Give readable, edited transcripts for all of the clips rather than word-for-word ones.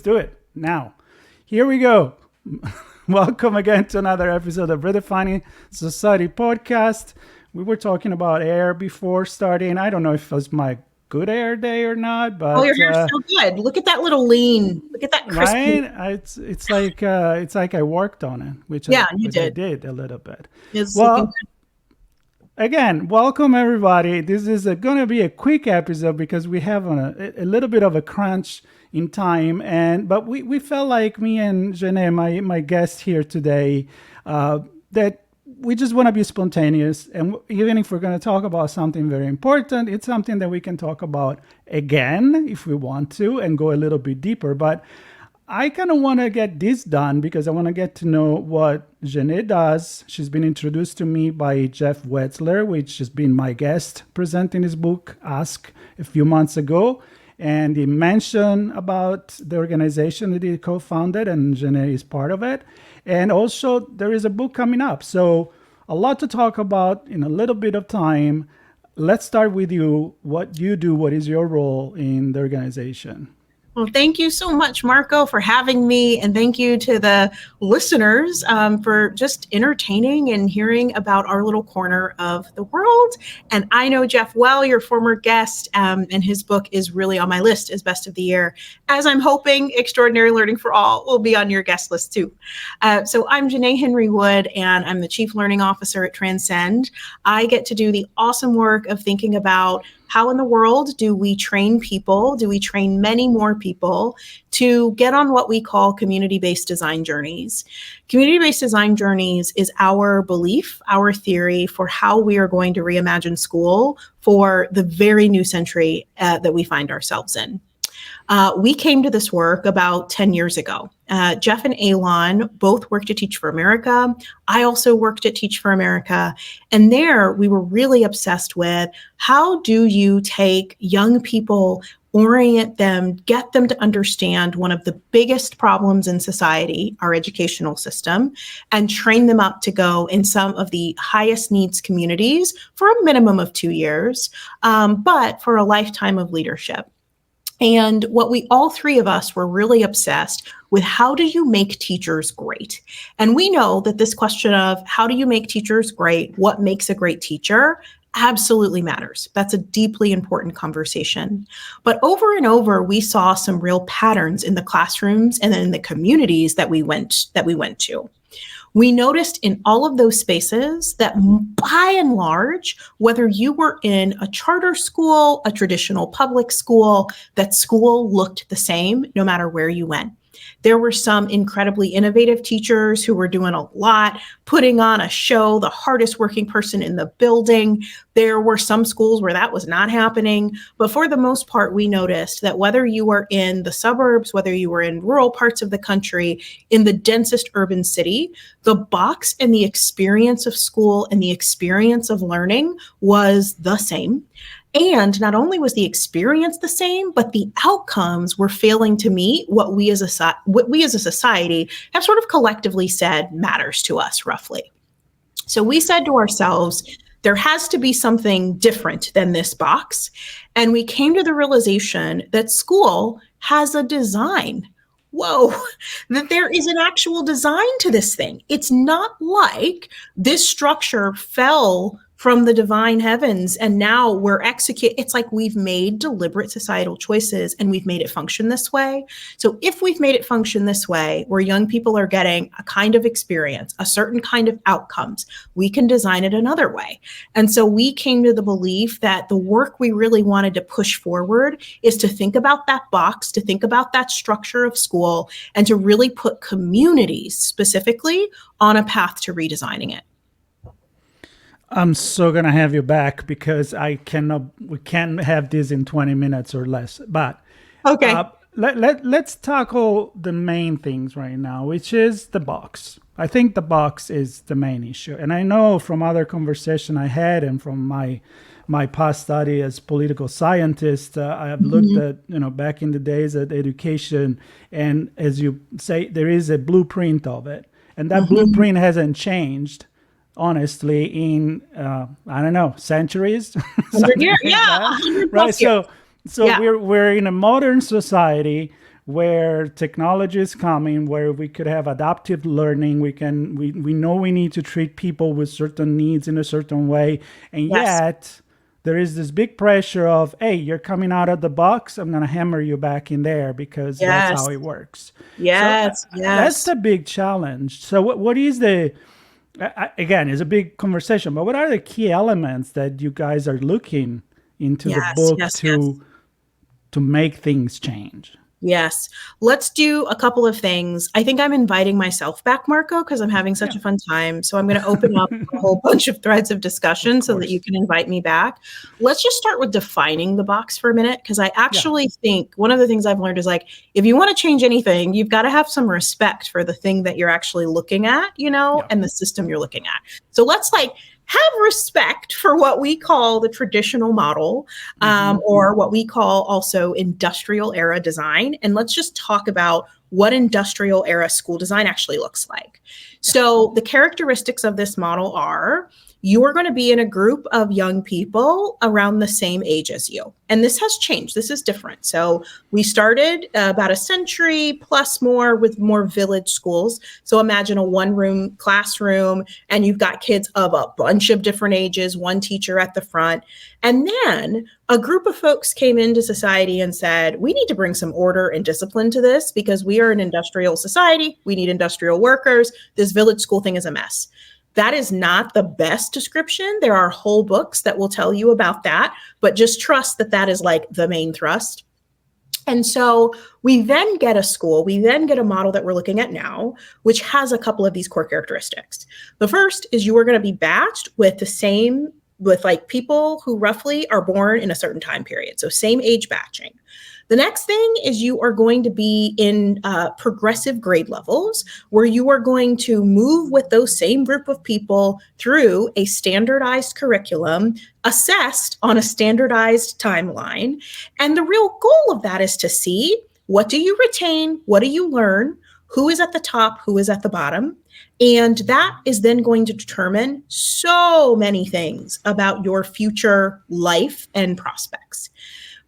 do it now. Here we go. Welcome again to another episode of Redefining Society Podcast. We were talking about hair before starting. I don't know if it was my good hair day or not, but your hair's so good. Look at that little lean. Look at that crispy. Right? It's like I worked on it, which I did a little bit. Well, again, welcome everybody. This is going to be a quick episode because we have a little bit of a crunch in time, but we felt like, me and Jenee, my guest here today, that we just want to be spontaneous, and even if we're going to talk about something very important, it's something that we can talk about again if we want to and go a little bit deeper. But I kind of want to get this done because I want to get to know what Jenee does. She's been introduced to me by Jeff Wetzler, which has been my guest presenting his book, Ask, a few months ago. And he mentioned about the organization that he co-founded, and Jenee is part of it. And also, there is a book coming up. So a lot to talk about in a little bit of time. Let's start with you. What you do, what is your role in the organization? Well, thank you so much, Marco, for having me. And thank you to the listeners for just entertaining and hearing about our little corner of the world. And I know Jeff well, your former guest, and his book is really on my list as best of the year, as I'm hoping Extraordinary Learning for All will be on your guest list too. So I'm Jenee Henry Wood, and I'm the Chief Learning Officer at Transcend. I get to do the awesome work of thinking about how in the world do we train people, do we train many more people to get on what we call community-based design journeys. Community-based design journeys is our belief, our theory for how we are going to reimagine school for the very new century that we find ourselves in. We came to this work about 10 years ago. Jeff and Alon both worked at Teach for America. I also worked at Teach for America. And there we were really obsessed with how do you take young people, orient them, get them to understand one of the biggest problems in society, our educational system, and train them up to go in some of the highest needs communities for a minimum of 2 years, but for a lifetime of leadership. And what all three of us were really obsessed with, how do you make teachers great? And we know that this question of how do you make teachers great, what makes a great teacher, absolutely matters. That's a deeply important conversation. But over and over, we saw some real patterns in the classrooms and then in the communities that we went to. We noticed in all of those spaces that by and large, whether you were in a charter school, a traditional public school, that school looked the same no matter where you went. There were some incredibly innovative teachers who were doing a lot, putting on a show, the hardest working person in the building. There were some schools where that was not happening. But for the most part, we noticed that whether you were in the suburbs, whether you were in rural parts of the country, in the densest urban city, the box and the experience of school and the experience of learning was the same. And not only was the experience the same, but the outcomes were failing to meet what we as a society have sort of collectively said matters to us, roughly. So we said to ourselves, there has to be something different than this box. And we came to the realization that school has a design. Whoa, that there is an actual design to this thing. It's not like this structure fell from the divine heavens and now we're executing. It's like we've made deliberate societal choices and we've made it function this way. So if we've made it function this way, where young people are getting a kind of experience, a certain kind of outcomes, we can design it another way. And so we came to the belief that the work we really wanted to push forward is to think about that box, to think about that structure of school, and to really put communities specifically on a path to redesigning it. I'm so going to have you back because we can't have this in 20 minutes or less. But okay, let's tackle the main things right now, which is the box. I think the box is the main issue. And I know from other conversation I had and from my past study as political scientist, I have looked at, back in the days at education. And as you say, there is a blueprint of it. And that blueprint hasn't changed, honestly, in centuries. 100 years, yeah, 100 right. Years. So we're in a modern society where technology is coming, where we could have adaptive learning. We know we need to treat people with certain needs in a certain way, and Yes. yet there is this big pressure of, hey, you're coming out of the box, I'm going to hammer you back in there because that's how Yes. it works. So Yes. that's Yes. the big challenge. So what is the, again, it's a big conversation, but what are the key elements that you guys are looking into the Yes. book Yes. Yes. to make things change? Yes. Let's do a couple of things. I think I'm inviting myself back, Marco, because I'm having such a fun time. So I'm going to open up a whole bunch of threads of discussion so that you can invite me back. Let's just start with defining the box for a minute, because I actually think one of the things I've learned is like, if you want to change anything, you've got to have some respect for the thing that you're actually looking at, and the system you're looking at. So let's have respect for what we call the traditional model, or what we call also industrial era design. And let's just talk about what industrial era school design actually looks like. So the characteristics of this model are, you are going to be in a group of young people around the same age as you. And this has changed. This is different. So we started about a century plus more with more village schools. So imagine a one-room classroom, and you've got kids of a bunch of different ages, one teacher at the front. And then a group of folks came into society and said, we need to bring some order and discipline to this because we are an industrial society. We need industrial workers. This village school thing is a mess. That is not the best description. There are whole books that will tell you about that, but just trust that that is like the main thrust. And so we then get a model that we're looking at now, which has a couple of these core characteristics. The first is you are going to be batched with people who roughly are born in a certain time period. So same age batching. The next thing is you are going to be in progressive grade levels, where you are going to move with those same group of people through a standardized curriculum assessed on a standardized timeline. And the real goal of that is to see, what do you retain? What do you learn? Who is at the top? Who is at the bottom? And that is then going to determine so many things about your future life and prospects.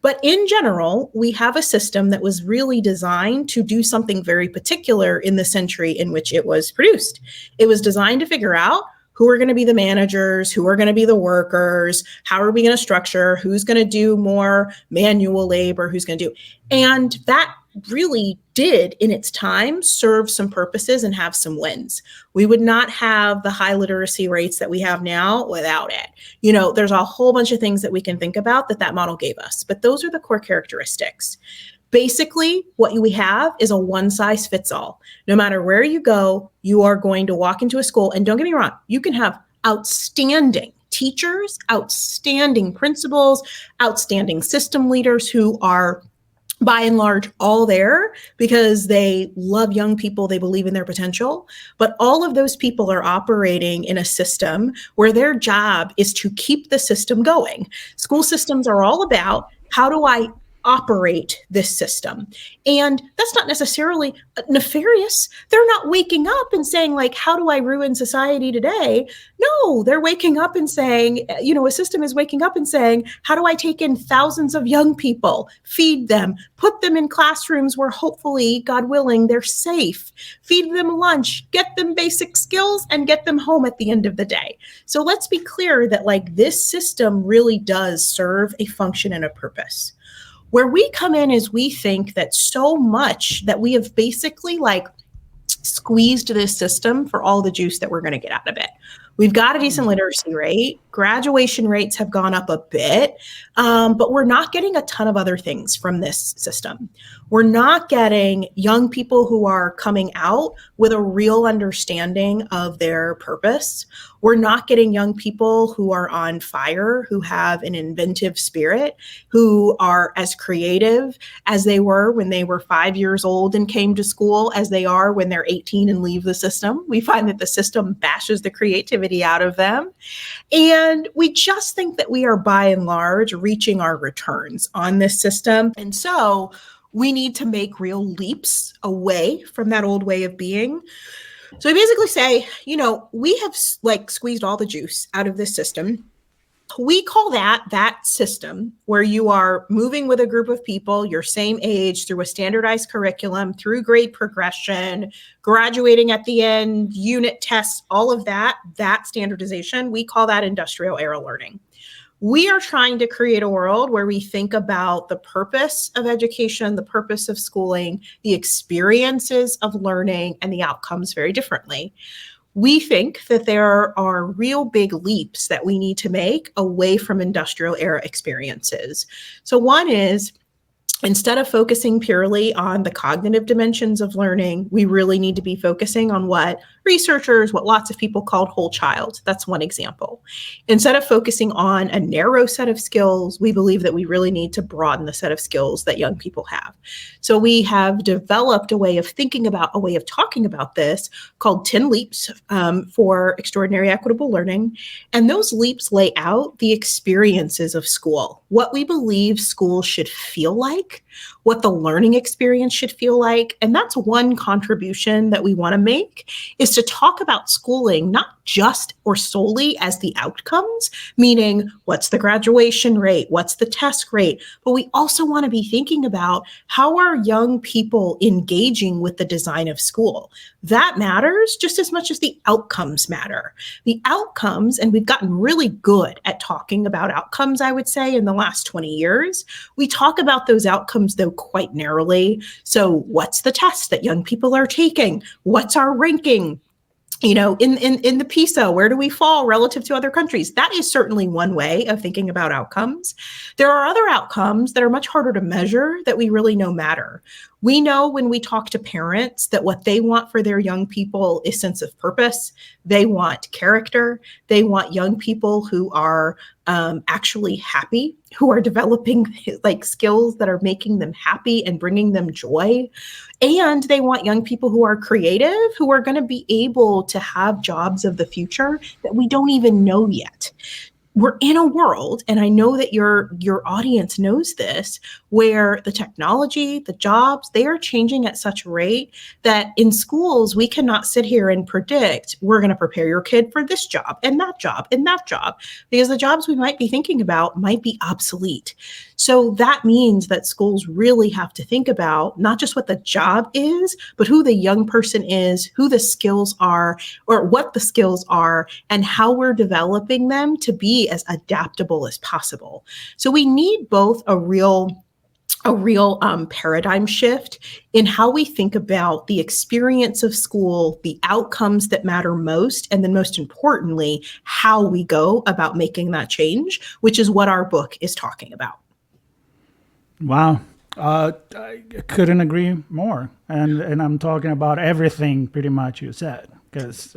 But in general, we have a system that was really designed to do something very particular in the century in which it was produced. It was designed to figure out who are going to be the managers, who are going to be the workers, how are we going to structure, who's going to do more manual labor, who's going to do. And that really did, in its time, serve some purposes and have some wins. We would not have the high literacy rates that we have now without it. There's a whole bunch of things that we can think about that model gave us, but those are the core characteristics. Basically, what we have is a one size fits all. No matter where you go, you are going to walk into a school, and don't get me wrong, you can have outstanding teachers, outstanding principals, outstanding system leaders who are by and large all there because they love young people, they believe in their potential. But all of those people are operating in a system where their job is to keep the system going. School systems are all about, how do I operate this system? And that's not necessarily nefarious. They're not waking up and saying, how do I ruin society today? No, they're waking up and saying, a system is waking up and saying, how do I take in thousands of young people, feed them, put them in classrooms where hopefully, God willing, they're safe, feed them lunch, get them basic skills, and get them home at the end of the day. So let's be clear that this system really does serve a function and a purpose. Where we come in is we think that so much that we have basically squeezed this system for all the juice that we're going to get out of it. We've got a decent literacy rate. Graduation rates have gone up a bit, but we're not getting a ton of other things from this system. We're not getting young people who are coming out with a real understanding of their purpose. We're not getting young people who are on fire, who have an inventive spirit, who are as creative as they were when they were 5 years old and came to school as they are when they're 18 and leave the system. We find that the system bashes the creativity out of them. And we just think that we are by and large reaching our returns on this system. And so we need to make real leaps away from that old way of being. So we basically say, we have squeezed all the juice out of this system. We call that system where you are moving with a group of people your same age through a standardized curriculum, through grade progression, graduating at the end, unit tests, all of that standardization, we call that industrial era learning. We are trying to create a world where we think about the purpose of education, the purpose of schooling, the experiences of learning, and the outcomes very differently. We think that there are real big leaps that we need to make away from industrial era experiences. So one is, instead of focusing purely on the cognitive dimensions of learning, we really need to be focusing on what lots of people called whole child. That's one example. Instead of focusing on a narrow set of skills, we believe that we really need to broaden the set of skills that young people have. So we have developed a way of talking about this called 10 Leaps for Extraordinary Equitable Learning. And those leaps lay out the experiences of school, what we believe school should feel like, what the learning experience should feel like. And that's one contribution that we want to make, is to talk about schooling, not just or solely as the outcomes, meaning what's the graduation rate, what's the test rate, but we also want to be thinking about how are young people engaging with the design of school. That matters just as much as the outcomes matter. The outcomes, and we've gotten really good at talking about outcomes, I would say, in the last 20 years. We talk about those outcomes, though, quite narrowly. So what's the test that young people are taking? What's our ranking? In the PISA, where do we fall relative to other countries? That is certainly one way of thinking about outcomes. There are other outcomes that are much harder to measure that we really know matter. We know when we talk to parents that what they want for their young people is sense of purpose. They want character. They want young people who are actually happy, who are developing skills that are making them happy and bringing them joy. And they want young people who are creative, who are going to be able to have jobs of the future that we don't even know yet. We're in a world, and I know that your audience knows this, where the technology, the jobs, they are changing at such a rate that in schools, we cannot sit here and predict we're going to prepare your kid for this job and that job and that job, because the jobs we might be thinking about might be obsolete. So that means that schools really have to think about not just what the job is, but who the young person is, who the skills are, or what the skills are, and how we're developing them to be as adaptable as possible. So we need both a real paradigm shift in how we think about the experience of school, the outcomes that matter most, and then most importantly, how we go about making that change, which is what our book is talking about. Wow. I couldn't agree more. And I'm talking about everything pretty much you said, because,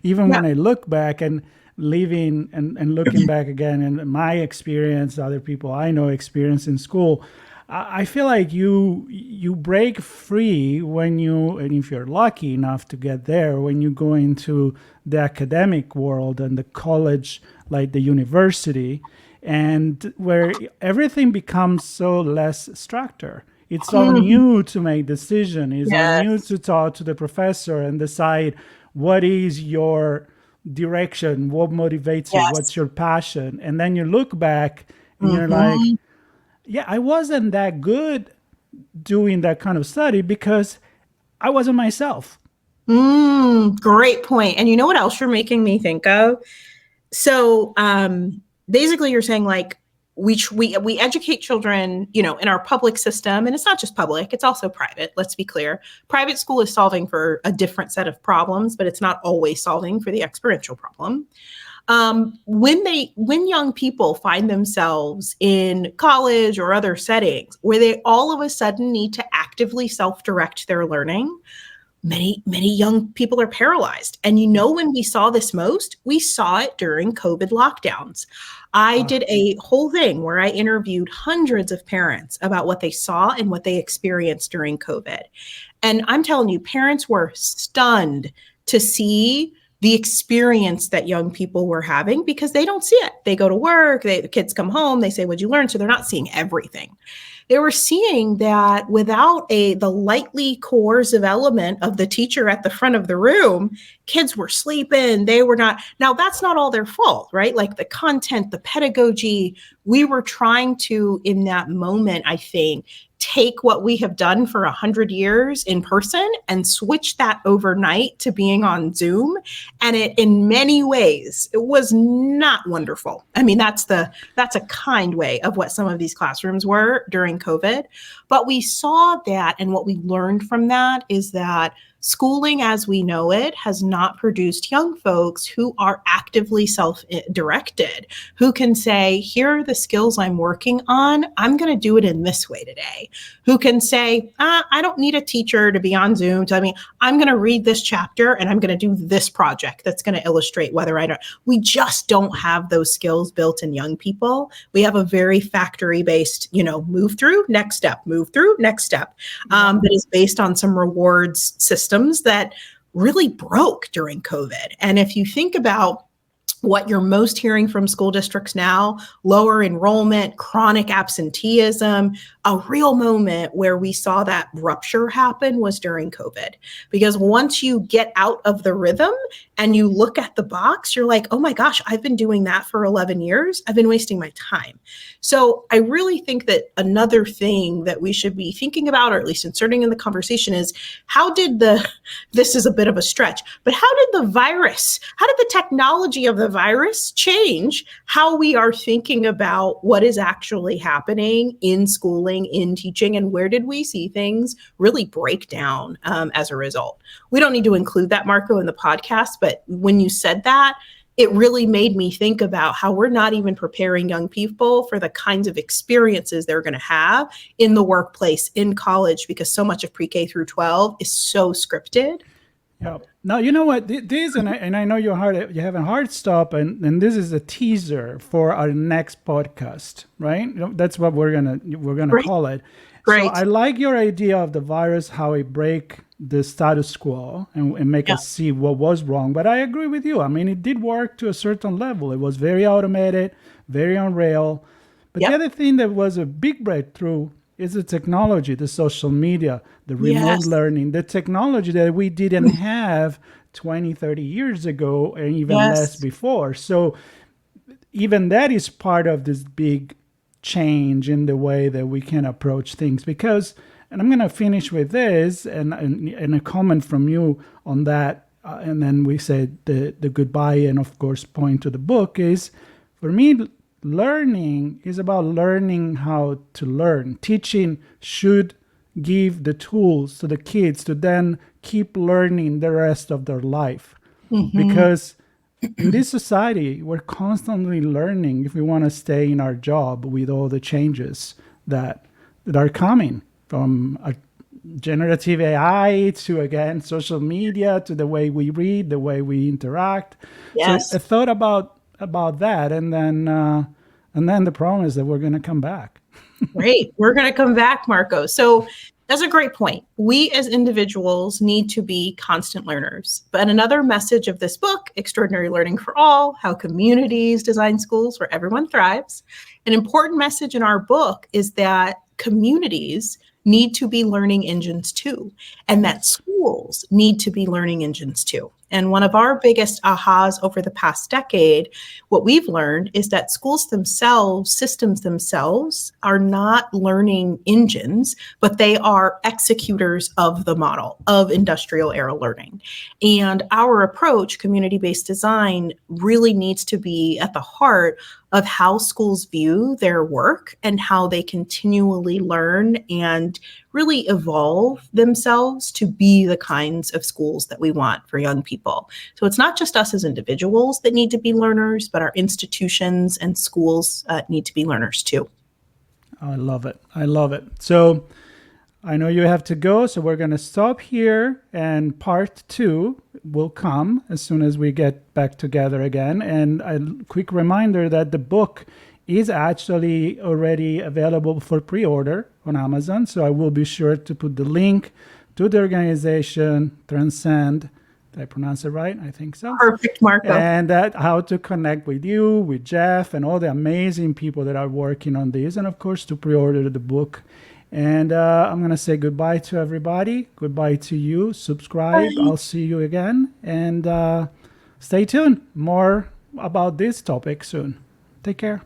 even when I look back and living and looking back again, and my experience, other people I know experience in school, I feel like you break free when and if you're lucky enough to get there, when you go into the academic world and the college, like the university, and where everything becomes so less structured. It's on you to make decision. It's on you to talk to the professor and decide what is your direction, what motivates you, what's your passion. And then you look back and you're like, yeah, I wasn't that good doing that kind of study because I wasn't myself. Great point. And you know what else you're making me think of? So basically you're saying we educate children, in our public system, and it's not just public, it's also private. Let's be clear. Private school is solving for a different set of problems, but it's not always solving for the experiential problem. When young people find themselves in college or other settings where they all of a sudden need to actively self-direct their learning, many young people are paralyzed. And when we saw this most, we saw it during COVID lockdowns. I did a whole thing where I interviewed hundreds of parents about what they saw and what they experienced during COVID. And I'm telling you, parents were stunned to see the experience that young people were having because they don't see it. They go to work, the kids come home, they say, what'd you learn? So they're not seeing everything. they were seeing that without the lightly coercive element of the teacher at the front of the room, kids were sleeping. They were not. Now, that's not all their fault, right? Like the content, the pedagogy, we were trying to, in that moment, I think, take what we have done for 100 years in person and switch that overnight to being on Zoom. And it, in many ways, it was not wonderful. I mean, that's a kind way of what some of these classrooms were during COVID. But we saw that, and what we learned from that is that schooling as we know it has not produced young folks who are actively self-directed, who can say, here are the skills I'm working on. I'm going to do it in this way today. Who can say, I don't need a teacher to be on Zoom. Tell me, I'm going to read this chapter and I'm going to do this project that's going to illustrate whether I don't. We just don't have those skills built in young people. We have a very factory-based, move through, next step, move through, next step, that is based on some rewards systems that really broke during COVID. And if you think about what you're most hearing from school districts now, lower enrollment, chronic absenteeism, a real moment where we saw that rupture happen was during COVID. Because once you get out of the rhythm and you look at the box, you're like, oh my gosh, I've been doing that for 11 years. I've been wasting my time. So I really think that another thing that we should be thinking about, or at least inserting in the conversation, is this is a bit of a stretch, but how did the technology of the virus change how we are thinking about what is actually happening in schooling, in teaching, and where did we see things really break down as a result? We don't need to include that, Marco, in the podcast, but when you said that, it really made me think about how we're not even preparing young people for the kinds of experiences they're going to have in the workplace, in college, because so much of pre-K through 12 is so scripted. Yeah. Now, you know what, this, and I know you have a hard stop, and this is a teaser for our next podcast, right? That's what we're gonna call it. Great. So I like your idea of the virus, how it break the status quo and make us see what was wrong. But I agree with you. I mean, it did work to a certain level. It was very automated, very on rail. But the other thing that was a big breakthrough is the technology, the social media, the remote learning, the technology that we didn't have 20, 30 years ago, and even less before. So even that is part of this big change in the way that we can approach things. Because, and I'm going to finish with this and a comment from you on that, and then we said the goodbye, and of course point to the book, is, for me, learning is about learning how to learn. Teaching should give the tools to the kids to then keep learning the rest of their life. Mm-hmm. Because in this society, we're constantly learning if we want to stay in our job with all the changes that are coming, from generative AI to, again, social media, to the way we read, the way we interact. Yes. So I thought about that, and then the problem is that we're going to come back. Great. We're going to come back, Marco. So that's a great point. We as individuals need to be constant learners. But another message of this book, Extraordinary Learning for All, How Communities Design Schools Where Everyone Thrives, an important message in our book is that communities need to be learning engines too, and that schools need to be learning engines too. And one of our biggest ahas over the past decade, what we've learned is that schools themselves, systems themselves, are not learning engines, but they are executors of the model of industrial era learning. And our approach, community-based design, really needs to be at the heart of how schools view their work and how they continually learn and really evolve themselves to be the kinds of schools that we want for young people. So it's not just us as individuals that need to be learners, but our institutions and schools need to be learners too. I love it. I love it. So I know you have to go, so we're going to stop here, and part 2 will come as soon as we get back together again. And a quick reminder that the book is actually already available for pre-order on Amazon. So I will be sure to put the link to the organization, Transcend, Did I pronounce it right? I think so. Perfect, Marco. And how to connect with you, with Jeff, and all the amazing people that are working on this. And of course, to pre-order the book. And I'm going to say goodbye to everybody. Goodbye to you. Subscribe. Bye. I'll see you again. And stay tuned. More about this topic soon. Take care.